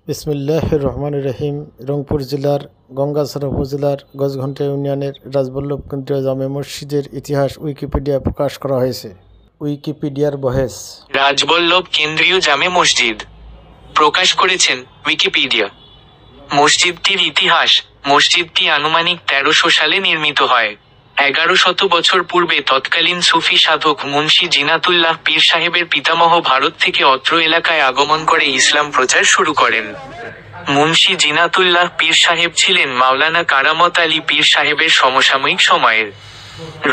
বিসমিল্লাহির রহমানির রহিম। রংপুর জেলার গঙ্গাছড়া উপজেলার গজঘণ্টা ইউনিয়নের রাজবল্লভ কেন্দ্রীয় জামে মসজিদের ইতিহাস উইকিপিডিয়া প্রকাশ করা হয়েছে। উইকিপিডিয়ার বহেস রাজবল্লভ কেন্দ্রীয় জামে মসজিদ প্রকাশ করেছেন উইকিপিডিয়া। মসজিদটির ইতিহাস। মসজিদটি আনুমানিক 1300 সালে নির্মিত হয়। 1100 বছর পূর্বে তৎকালীন সুফি সাধক মুন্সি জিনাতুল্লাহ পীর সাহেবের পিতামহ ভারত থেকে অত্র এলাকায় আগমন করে ইসলাম প্রচার শুরু করেন। মুন্সি জিনাতুল্লাহ পীর সাহেব ছিলেন মাওলানা কারামত আলী পীর সাহেবের সমসাময়িক সময়ের।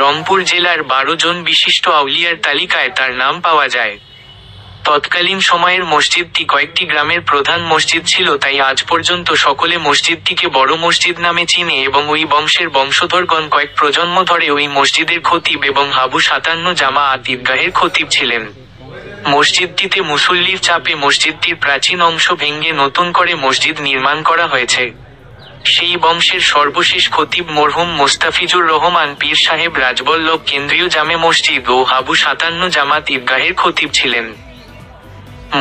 রংপুর জেলার 12 জন বিশিষ্ট আউলিয়ার তালিকায় তার নাম পাওয়া যায়। তৎকালীন সময়ের মসজিদটি কয়েকটি গ্রামের প্রধান মসজিদ ছিল, তাই আজ পর্যন্ত সকলে মসজিদটিকে বড় মসজিদ নামে চিনে এবং ওই বংশের বংশধরগণ কয়েক প্রজন্ম ধরে ওই মসজিদের খতিব এবং হাবু 57 জামাআত ঈদগাহের খতিব ছিলেন। মসজিদটিতে মুসল্লির চাপে মসজিদটির প্রাচীন অংশ ভেঙে নতুন করে মসজিদ নির্মাণ করা হয়েছে। সেই বংশের সর্বশেষ খতিব মরহুম মোস্তাফিজুর রহমান পীর সাহেব রাজবল্লভ কেন্দ্রীয় জামে মসজিদ ও হাবু 57 জামাত ঈদগাহের খতিব ছিলেন।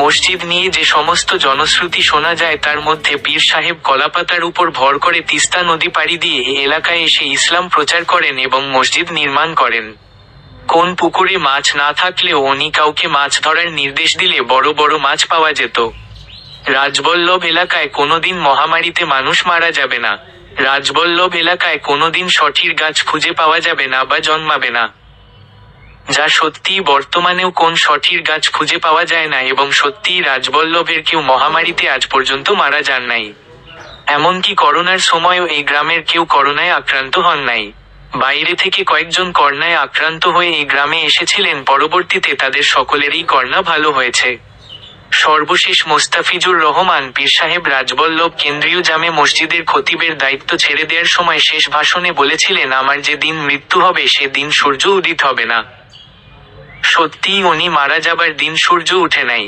মসজিদ নিয়ে যে সমস্ত জনশ্রুতি শোনা যায় তার মধ্যে পীর সাহেব কলাপাতার উপর ভর করে তিস্তা নদী পাড়ি দিয়ে এই এলাকায় এসে ইসলাম প্রচার করেন এবং মসজিদ নির্মাণ করেন। কোন পুকুরে মাছ না থাকলেও উনি কাউকে মাছ ধরার নির্দেশ দিলে বড় বড় মাছ পাওয়া যেত। রাজবল্লভ এলাকায় কোনোদিন মহামারীতে মানুষ মারা যাবে না। রাজবল্লভ এলাকায় কোনোদিন সঠিক গাছ খুঁজে পাওয়া যাবে না বা জন্মাবে না, যা সত্যিই বর্তমানেও কোন সঠিক গাছ খুঁজে পাওয়া যায় না এবং সত্যিই রাজবল্লভের কেউ মহামারীতে আজ পর্যন্ত মারা যান নাই। এমনকি করোনার সময়ও এই গ্রামের কেউ করোনায় আক্রান্ত হন নাই। বাইরে থেকে কয়েকজন করোনায় আক্রান্ত হয়ে এই গ্রামে এসেছিলেন, পরবর্তীতে তাদের সকলেরই করোনা ভালো হয়েছে। সর্বশেষ মোস্তাফিজুর রহমান পীর সাহেব রাজবল্লভ কেন্দ্রীয় জামে মসজিদের খতিবের দায়িত্ব ছেড়ে দেওয়ার সময় শেষ ভাষণে বলেছিলেন, আমার যে দিন মৃত্যু হবে সে দিন সূর্য উদিত হবে না। সত্যিই উনি মারা যাবার দিন সূর্য উঠে নাই।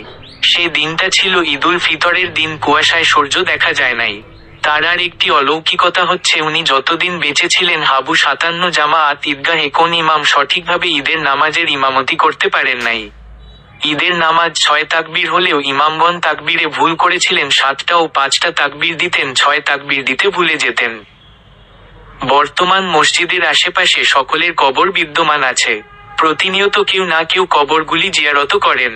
সে দিনটা ছিল ঈদুল ফিতরের দিন, কুয়াশায় সূর্য দেখা যায় নাই। তার আর একটি অলৌকিকতা হচ্ছে উনি যতদিন বেঁচে ছিলেন হাবু 57 জামাআত ঈদগাহে কোন ইমাম সঠিকভাবে ঈদের নামাজের ইমামতি করতে পারেন নাই। ঈদের নামাজ 6 তাকবীর হলেও ইমামগণ তাকবীরে ভুল করেছিলেন 7টা ও 5টা তাকবীর দিতেন, 6 তাকবীর দিতে ভুলে যেতেন। বর্তমান মসজিদের আশেপাশে সকলের কবর বিদ্যমান আছে। প্রতিনিয়ত কেউ না কেউ কবরগুলি জিয়ারত করেন।